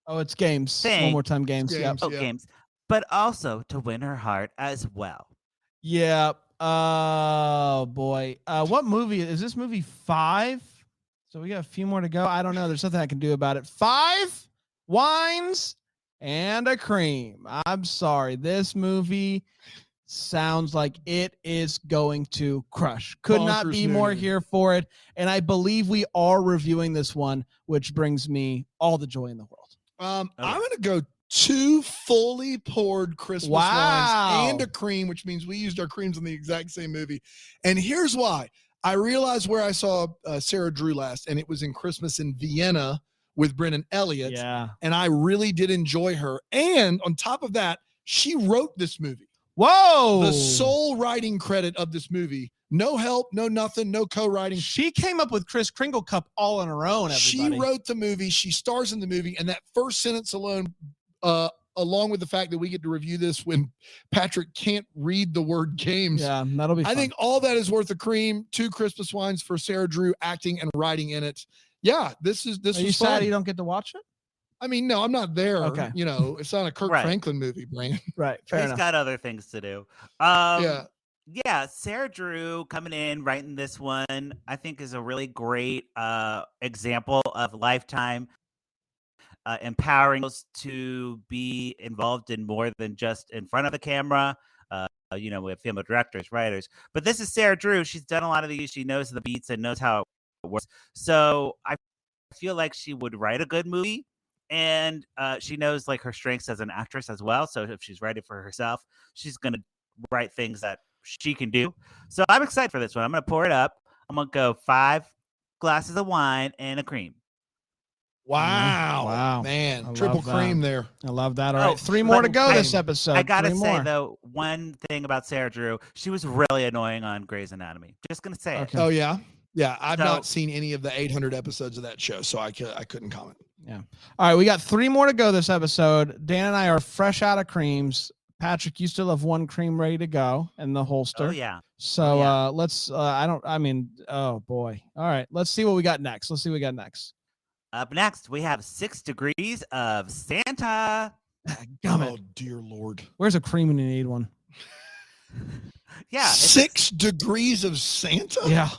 it's games.
thing,
One more time, games.
Games, but also to win her heart as well.
Yeah. Oh boy. What movie is this? Movie 5? So we got a few more to go. I don't know. There's nothing I can do about it. 5 wines and a cream. I'm sorry. This movie sounds like it is going to crush. Could not be more here for it. And I believe we are reviewing this one, which brings me all the joy in the world.
I'm going to go 2 fully poured Christmas wines and a cream, which means we used our creams in the exact same movie. And here's why. I realized where I saw Sarah Drew last, and it was in Christmas in Vienna with Brennan Elliott.
Yeah.
And I really did enjoy her. And on top of that, she wrote this movie.
Whoa.
The sole writing credit of this movie. No help, no nothing, no co-writing.
She came up with Kris Kringle Cup all on her own, everybody.
She wrote the movie. She stars in the movie. And that first sentence alone, along with the fact that we get to review this when Patrick can't read the word games.
Yeah, that'll be fun.
I think all that is worth a cream. 2 Christmas wines for Sarah Drew acting and writing in it. Yeah, this was
Are you sad
fun.
you don't get to watch it?
I mean, no, I'm not there.
Okay.
You know, it's not a Kirk Franklin movie, Brian.
Right. Fair
He's
enough.
got other things to do. Yeah, Sarah Drew coming in, writing this one, I think is a really great example of Lifetime empowering us to be involved in more than just in front of the camera. We have film directors, writers. But this is Sarah Drew. She's done a lot of these. She knows the beats and knows how it works. So I feel like she would write a good movie. And she knows like her strengths as an actress as well. So if she's writing for herself, she's going to write things that she can do. So I'm excited for this one. I'm going to pour it up. I'm going to go 5 glasses of wine and a cream.
Wow. Man. Triple cream there.
I love that. All right. 3 more to go this episode.
I got to say, though, one thing about Sarah Drew, she was really annoying on Grey's Anatomy. Just going to say it.
Oh, yeah? Yeah, I've not seen any of the 800 episodes of that show, so I couldn't comment.
Yeah. All right, we got 3 more to go this episode. Dan and I are fresh out of creams. Patrick, you still have 1 cream ready to go in the holster.
Oh, yeah.
So let's, oh boy. All right, let's see what we got next.
Up next, we have 6 degrees of Santa.
Oh, dear Lord.
Where's a cream when you need one?
Yeah.
6 degrees of Santa?
Yeah.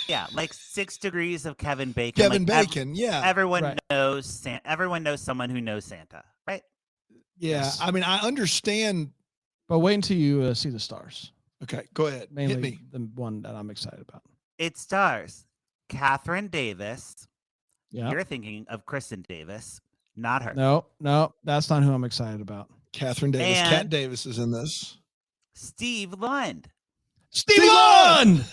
Yeah, like 6 Degrees of Kevin Bacon.
Kevin
like
Bacon, yeah.
Everyone
Right.
knows everyone knows someone who knows Santa, right?
Yeah.
Yes.
I mean, I understand.
But wait until you see the stars.
Okay, go ahead.
Mainly
Hit me.
the one that I'm excited about.
It stars Catherine Davis.
Yeah.
You're thinking of Kristen Davis, not her.
No, that's not who I'm excited about.
Catherine Davis.
And
Kat Davis is in this.
Steve Lund.
Steve Lund!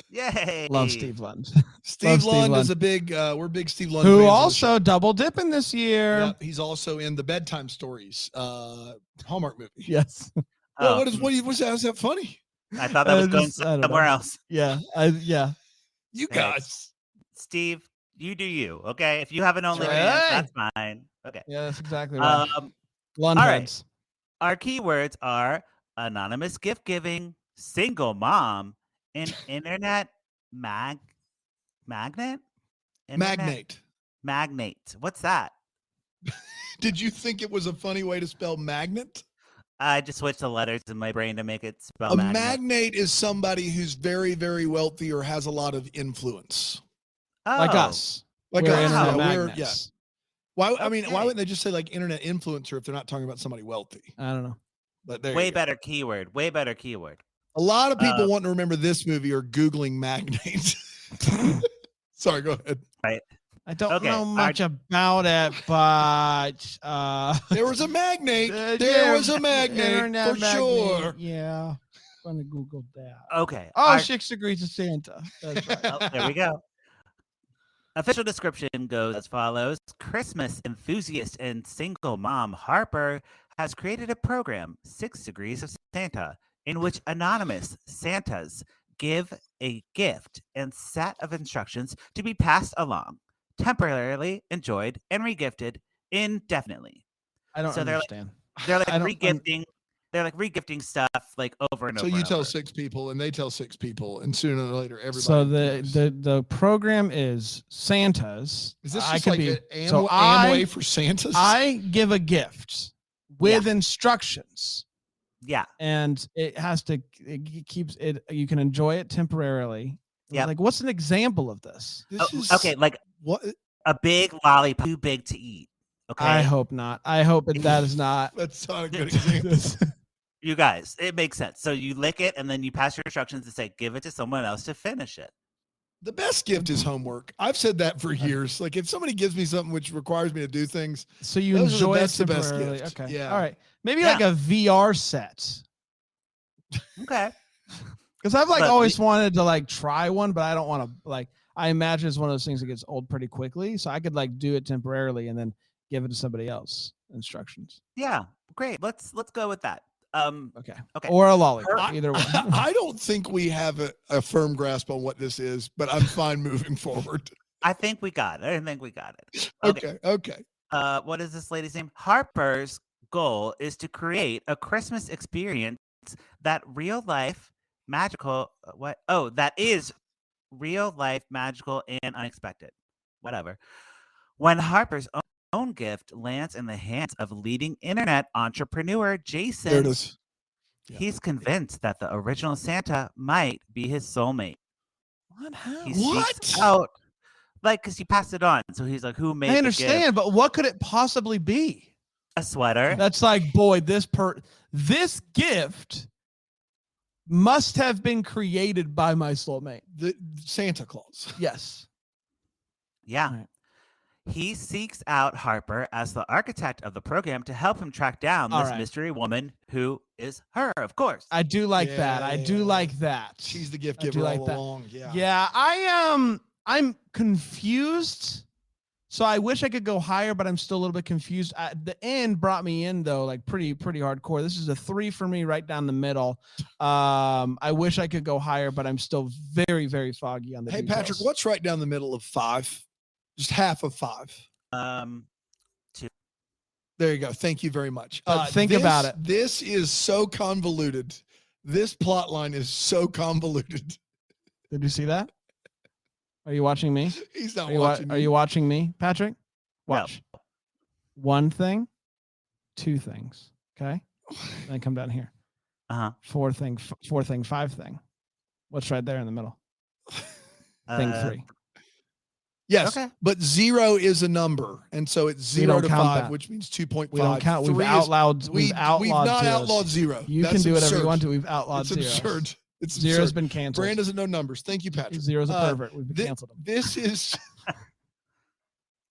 Yay.
Love Steve Lund.
Steve Lund is a big, we're big Steve Lund
who
fans
also double dipping this year.
Yep, he's also in the Bedtime Stories Hallmark movie.
Yes.
Well, what's that? Is that funny?
I thought that was going somewhere else.
Yeah.
You guys.
Steve, you do you, okay? If you have an OnlyFans, that's fine. Okay.
Yeah, that's exactly right.
All right. Our keywords are anonymous gift giving, single mom, and internet magnate. What's that?
Did you think it was a funny way to spell magnet?
I just switched the letters in my brain to make it spell
a
magnet.
magnate is somebody who's very, very wealthy or has a lot of influence.
Oh.
Like us.
Like
we're
us.
internet
Yeah,
magnets.
Why? I mean, why wouldn't they just say like internet influencer if they're not talking about somebody wealthy?
I don't know.
But there
way
you go.
better keyword. Way better keyword.
A lot of people wanting to remember this movie are Googling magnate. Sorry, go ahead.
Right.
I don't know much about it, but
there was a magnate. There was a magnate for sure.
Yeah. I'm gonna Google that.
Okay.
Oh, 6 Degrees of Santa. That's right.
Oh, there we go. Official description goes as follows. Christmas enthusiast and single mom Harper has created a program, 6 Degrees of Santa, in which anonymous Santas give a gift and set of instructions to be passed along, temporarily enjoyed, and regifted indefinitely.
I don't understand.
They're like regifting. They're like regifting stuff like over and over.
So you tell
over.
6 people, and they tell 6 people, and sooner or later, everybody.
So the program is Santa's.
Is this just like Amway for Santa's?
I give a gift with instructions.
Yeah,
and it keeps it. You can enjoy it temporarily.
Yeah.
Like, what's an example of this?
Okay, like
what?
A big lollipop, too big to eat. Okay.
I hope not. I hope that is not.
That's not a good example.
You guys, it makes sense. So you lick it, and then you pass your instructions to say, give it to someone else to finish it.
The best gift is homework. I've said that for years. Like if somebody gives me something which requires me to do things,
so you enjoy it temporarily. Okay. Yeah. All right. Maybe like a VR set.
Okay.
Because I've always wanted to try one, but I don't want to I imagine it's one of those things that gets old pretty quickly. So I could do it temporarily and then give it to somebody else. Instructions.
Yeah. Great. Let's go with that.
Okay. Or a lollipop. Either one.
I don't think we have a firm grasp on what this is, but I'm fine moving forward.
I think we got it.
Okay.
What is this lady's name? Harper's goal is to create a Christmas experience that is real life, magical, and unexpected. Whatever. When Harper's own gift lands in the hands of leading internet entrepreneur Jason,
there it is.
Yeah. He's convinced that the original Santa might be his soulmate.
What? How?
What?
Because he passed it on. So he's like, who made
I understand,
the gift?
but what could it possibly be?
A sweater.
That's boy, this gift must have been created by my soulmate.
The Santa Claus.
Yes.
Yeah. Right. He seeks out Harper as the architect of the program to help him track down this mystery woman who is her, of course.
I do like that. I do like that.
She's the gift giver all along. Yeah.
Yeah. I'm confused. So I wish I could go higher, but I'm still a little bit confused. The end brought me in though, pretty hardcore. This is a 3 for me, right down the middle. I wish I could go higher, but I'm still very, very foggy on the details.
Patrick, what's right down the middle of 5? Just half of 5.
2.
There you go. Thank you very much.
Think about it.
This is so convoluted. This plot line is so convoluted.
Did you see that? Are you watching me?
He's not watching me.
Are you watching me, Patrick? Watch.
No.
1 thing, 2 things. Okay. Then come down here. 4 thing, 5 thing. What's right there in the middle? Thing 3.
Yes,
Okay.
but 0 is a number, and so it's
We
0
don't
to
count
5,
that.
which means 2.5.
We don't count. We've
3 is
outlawed. We've
we've
outlawed
not
zeros.
outlawed 0.
You
That's
can do whatever
absurd.
you want to. We've outlawed
It's
zeros.
absurd. It's
Zero's
absurd.
been canceled.
Brand doesn't know numbers. Thank you, Patrick.
Zero's a pervert. We've canceled him.
This is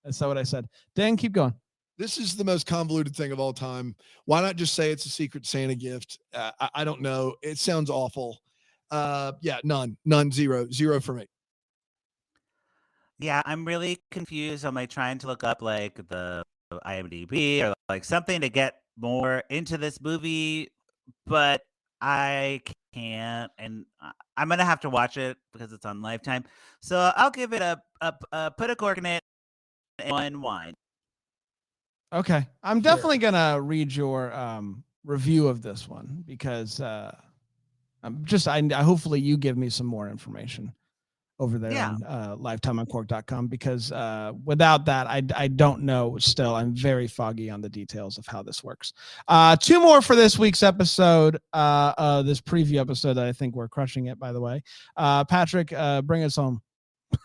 That's not what I said. Dan, keep going.
this is the most convoluted thing of all time. Why not just say it's a Secret Santa gift? I don't know. It sounds awful. Yeah, none, 0 for me.
Yeah, I'm really confused. I'm like trying to look up like the IMDb or like something to get more into this movie, but I can't, and I'm gonna have to watch it because it's on Lifetime. So I'll give it a put a cork in it and one wine.
Okay, I'm definitely gonna read your review of this one because I'm just I hopefully you give me some more information over there
Yeah.
on lifetimeoncork.com because without that I don't know. Still, I'm very foggy on the details of how this works. 2 more for this week's episode, this preview episode that I think we're crushing it, by the way. Patrick, bring us home.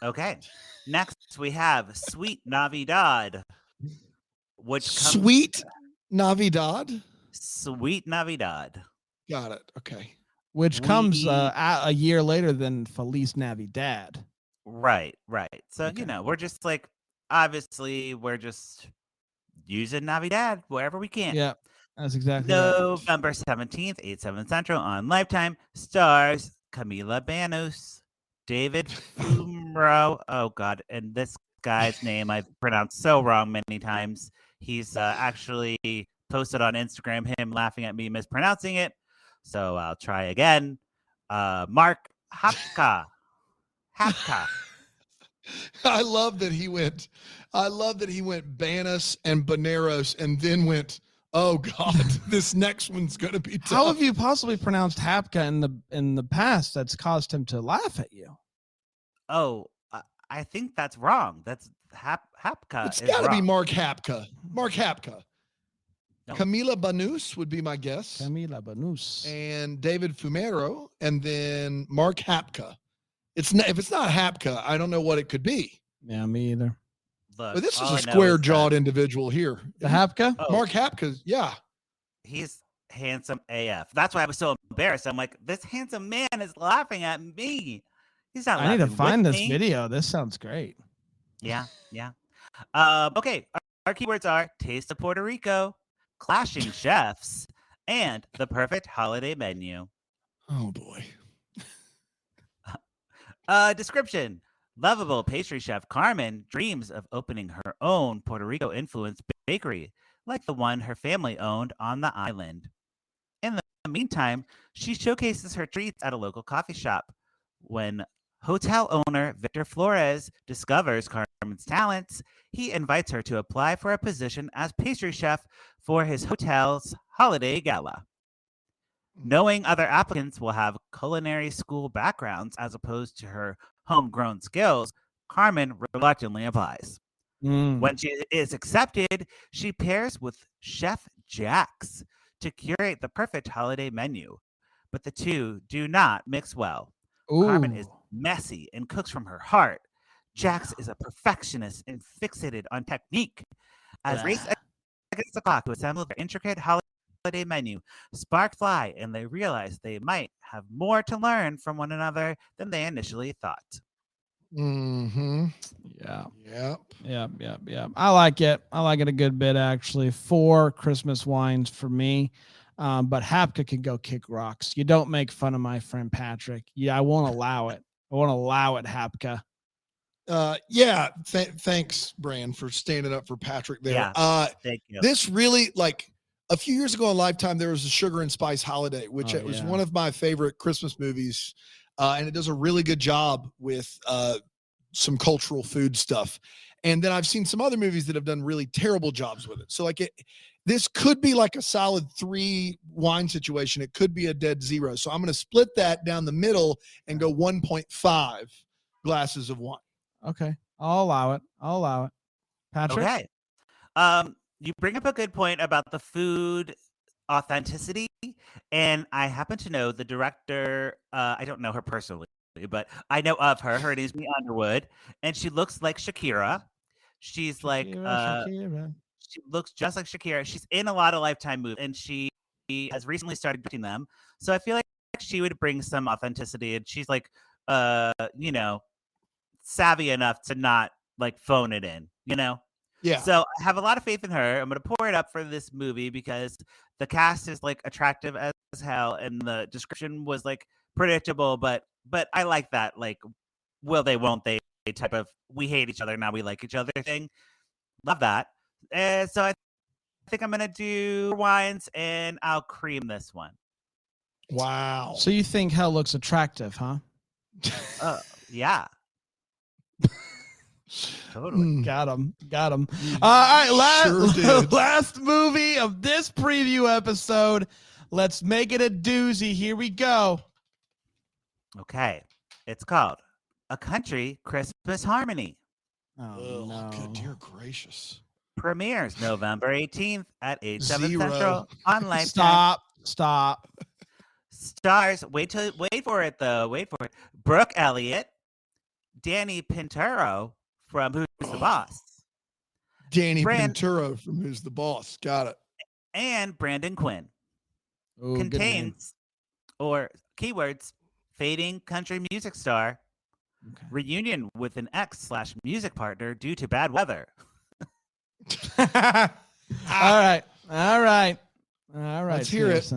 Okay. Next we have Sweet Navidad, which comes
Sweet Navidad.
Sweet Navidad.
Got it. Okay.
Which comes
We-
a year later than Feliz Navidad.
Right. So,
Okay.
we're just like, obviously, we're just using Navidad wherever we can.
Yeah, that's exactly right.
November 17th, 8/7 Central on Lifetime. Stars Camila Banus, David Fumro. Oh, God. And this guy's name I've pronounced so wrong many times. He's actually posted on Instagram him laughing at me mispronouncing it. So I'll try again. Mark Hapka.
I love that he went Banos and Baneros and then went, oh God, this next one's gonna be tough.
How have you possibly pronounced Hapka in the past that's caused him to laugh at you?
Oh, I think that's wrong. That's Hapka.
It's
is
gotta be
wrong.
Mark Hapka.
No.
Camila Banus would be my guess.
Camila Banus.
And David Fumero, and then Mark Hapka. It's not, if it's not Hapka, I don't know what it could be.
Yeah, me either.
Look,
But this is
all
a
I know
square-jawed
that
individual here.
The Hapka?
Oh,
Mark Hapka, yeah.
he's handsome AF. That's why I was so embarrassed. I'm like, this handsome man is laughing at me. He's not.
I need to
laughing
find
with
this
me.
video. This sounds great.
Yeah. Okay. Our keywords are Taste of Puerto Rico, Clashing Chefs, and the perfect holiday menu.
Oh boy.
Description. Lovable pastry chef Carmen dreams of opening her own Puerto Rico influenced bakery, like the one her family owned on the island. In the meantime, she showcases her treats at a local coffee shop. When hotel owner Victor Flores discovers Carmen's talents, he invites her to apply for a position as pastry chef for his hotel's holiday gala. Knowing other applicants will have culinary school backgrounds as opposed to her homegrown skills, Carmen reluctantly applies. When she is accepted, she pairs with Chef Jax to curate the perfect holiday menu. But the two do not mix well. Carmen is messy and cooks from her heart. Jax is a perfectionist and fixated on technique. As race against the clock to assemble their intricate holiday menu, sparks fly, and they realize they might have more to learn from one another than they initially thought.
Mm-hmm.
Yeah.
Yep.
Yeah. I like it. I like it a good bit, actually. 4 Christmas wines for me. But Hapka can go kick rocks. You don't make fun of my friend Patrick. Yeah, I won't allow it. I won't allow it, Hapka.
Yeah. Thanks, Bran, for standing up for Patrick there.
Yeah. Thank you.
This really, like, a few years ago on Lifetime, there was a Sugar and Spice Holiday, which was one of my favorite Christmas movies. And it does a really good job with some cultural food stuff. And then I've seen some other movies that have done really terrible jobs with it. So like this could be like a solid 3 wine situation. It could be a dead 0. So I'm going to split that down the middle and go 1.5 glasses of wine.
Okay. I'll allow it. Patrick?
Okay. You bring up a good point about the food authenticity, and I happen to know the director. I don't know her personally, but I know of her. Her name's Me Underwood, and she looks like Shakira. She's like
Shakira.
she looks just like Shakira. She's in a lot of Lifetime movies, and she has recently started directing them. So I feel like she would bring some authenticity, and she's like, you know, savvy enough to not like phone it in, you know?
Yeah.
So I have a lot of faith in her. I'm gonna pour it up for this movie because the cast is like attractive as hell, and the description was like predictable, but I like that like will they won't they type of we hate each other now we like each other thing. Love that. And so I think I'm gonna do wines and I'll cream this one.
Wow.
So you think hell looks attractive, huh?
Yeah. Totally.
Got him. All right,
Sure
last movie of this preview episode. Let's make it a doozy. Here we go.
Okay. It's called A Country Christmas Harmony.
Oh, no.
Good dear gracious.
Premieres November 18th at 8/7
Zero.
Central on Lifetime.
Stop.
Stars, wait for it though. Wait for it. Brooke Elliott, Danny Pinturo from Who's the Boss,
Danny Pinturo from Who's the Boss. Got it.
and Brandon Quinn.
Ooh, good name.
Contains or keywords fading country music star, reunion with an ex/music partner due to bad weather.
All right.
Let's hear it.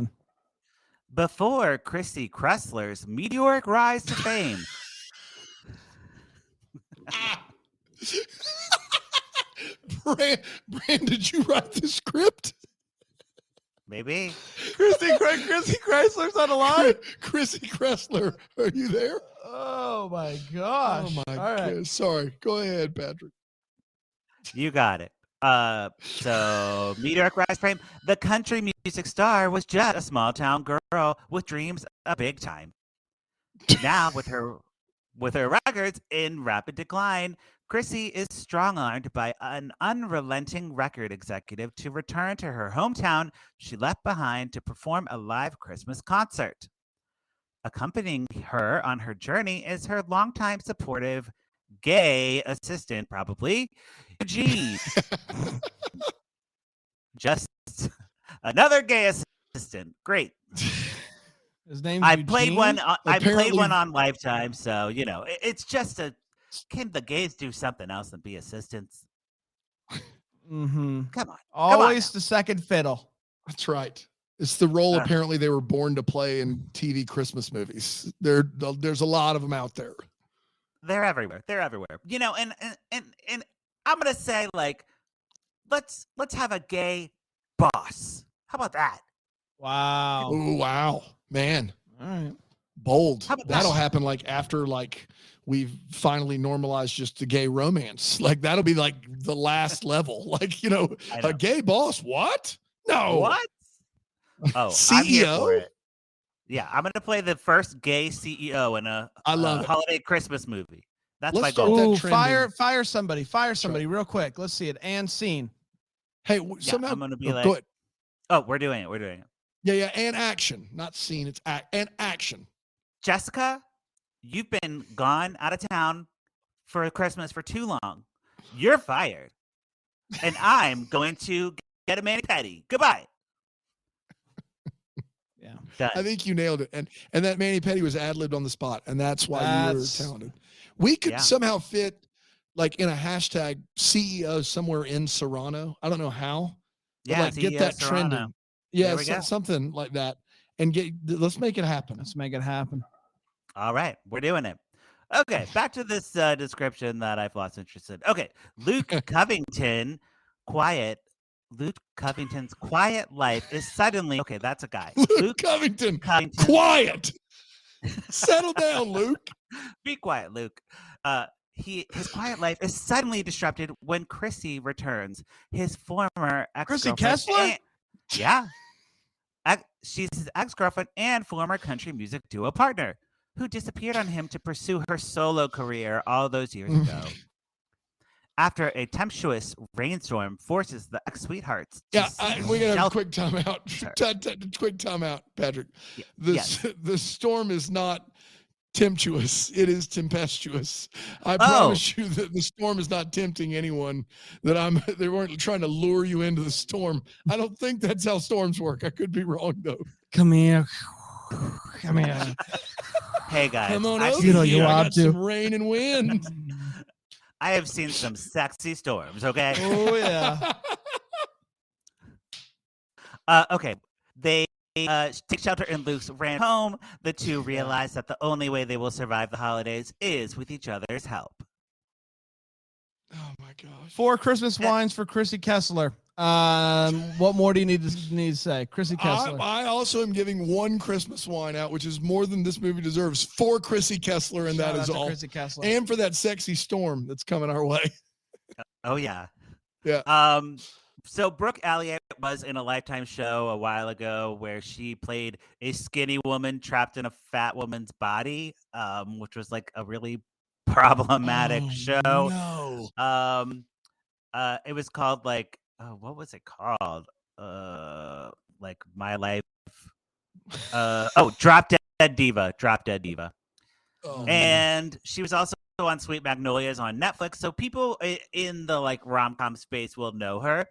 Before Chrissy Kressler's meteoric rise to fame.
Brand, did you write the script?
Maybe.
Chrissy Chrysler's on the line.
Chrissy Kressler, are you there?
Oh my gosh.
Oh my
All right.
God. Sorry. Go ahead, Patrick.
You got it. So meteoric rise to fame. The country music star was just a small town girl with dreams of big time. Now with her records in rapid decline, Chrissy is strong-armed by an unrelenting record executive to return to her hometown she left behind to perform a live Christmas concert. Accompanying her on her journey is her longtime supportive gay assistant, probably, Eugene. Just another gay assistant. Great.
His name's
I
Eugene?
played one. I played
Apparently-
one on Lifetime, so you know it's just a. Can the gays do something else than be assistants?
Mm-hmm.
Come on,
Always the second fiddle.
That's right. It's the role apparently they were born to play in TV Christmas movies. There's a lot of them out there.
They're everywhere. You know, and I'm gonna say like, let's have a gay boss. How about that?
Wow.
Oh, wow. Man.
All right.
Bold.
How about
That'll
that?
happen like after like we've finally normalized just the gay romance. Like that'll be like the last level. Like, you know,
I know.
a gay boss. What? No.
What? Oh, I'm here for
CEO?
it. Yeah, I'm gonna play the first gay CEO in a
I love it.
holiday Christmas movie. That's
Let's
my
start
goal.
that
Ooh,
trending.
fire somebody
right.
real quick. Let's see it. And scene.
Hey,
Yeah,
somehow
I'm gonna be
go
like,
ahead.
oh, we're doing it.
Yeah, and action. Not scene, it's and action.
Jessica, you've been gone out of town for Christmas for too long. You're fired. And I'm going to get a mani-pedi. Goodbye.
Yeah.
Done.
I think you nailed it. And that mani-pedi was ad-libbed on the spot, and that's why you were
That's-
talented. We could
Yeah.
somehow fit like in a hashtag CEO somewhere in Serrano. I don't know how. But,
Yeah,
like, get
CEO
that
Serrano.
trending. Yeah,
There we go.
something like that. And let's make it happen.
Let's make it happen.
All right, we're doing it. Okay, back to this description that I've lost interest in. Okay, Luke Covington's quiet life is suddenly okay. That's a guy.
Luke Covington.
Covington.
Quiet. Settle down, Luke.
Be quiet, Luke. His quiet life is suddenly disrupted when Chrissy returns. His former
Chrissy
ex-girlfriend.
Kessler?
Yeah. She's his ex-girlfriend and former country music duo partner who disappeared on him to pursue her solo career all those years ago. After a tempestuous rainstorm forces the ex-sweethearts.
Yeah, we got a
shelter-
quick timeout. Quick timeout, Patrick.
Yes.
The storm is not Temptuous. It is tempestuous. I promise you that the storm is not tempting anyone. They weren't trying to lure you into the storm. I don't think that's how storms work. I could be wrong though.
Come here. Come here.
Hey guys,
come on
I
over here. I got some rain and wind.
I have seen some sexy storms. Okay.
Oh yeah.
Okay. They take shelter in Luke's ranch home. The two realize that the only way they will survive the holidays is with each other's help.
Oh my gosh.
4 Christmas wines for Chrissy Kessler. What more do you need to say? Chrissy Kessler.
I also am giving 1 Christmas wine out, which is more than this movie deserves, for Chrissy Kessler, and
Shout
that is all.
Chrissy Kessler.
And for that sexy storm that's coming our way.
Oh yeah.
Yeah.
So Brooke Elliott was in a Lifetime show a while ago where she played a skinny woman trapped in a fat woman's body, which was like a really problematic show.
No.
It was called like, what was it called? Like My Life. Drop Dead Diva. Drop Dead Diva.
Oh.
And she was also on Sweet Magnolias on Netflix. So people in the like rom-com space will know her.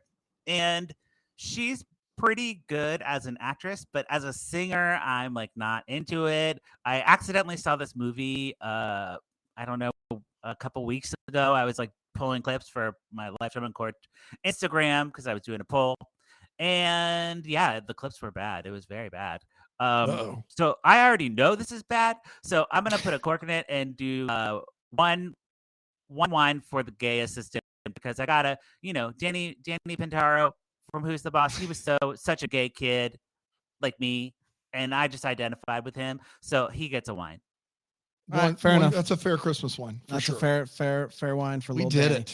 And she's pretty good as an actress, but as a singer, I'm like not into it. I accidentally saw this movie, I don't know, a couple weeks ago. I was like pulling clips for my Lifetime in Court Instagram because I was doing a poll. And yeah, the clips were bad. It was very bad. So I already know this is bad. So I'm going to put a cork in it and do one wine for the gay assistant. Because I gotta, Danny Pintaro from Who's the Boss, he was such a gay kid like me, and I just identified with him, so he gets a wine.
Fair enough.
That's a fair Christmas wine.
That's
sure.
a fair wine for.
We
did
Danny.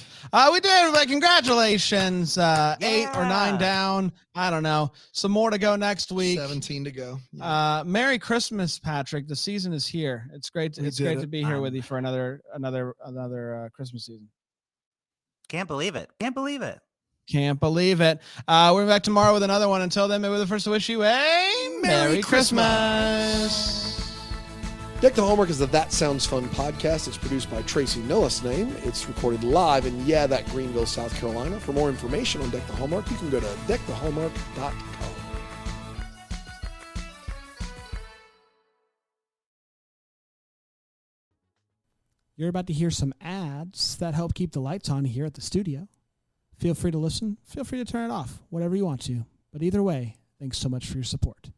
We did, everybody. Congratulations. 8 or 9 down. I don't know. Some more to go next week.
17 to go. Yeah.
Merry Christmas, Patrick. The season is here. It's great. It's great to be here with you for another Christmas season.
Can't believe it.
Can't believe it. We're back tomorrow with another one. Until then, maybe we're the first to wish you a Merry Christmas.
Deck the Hallmark is the That Sounds Fun podcast. It's produced by Tracy Noah's name. It's recorded live in that Greenville, South Carolina. For more information on Deck the Hallmark, you can go to deckthehallmark.com.
You're about to hear some ads that help keep the lights on here at the studio. Feel free to listen. Feel free to turn it off, whatever you want to. But either way, thanks so much for your support.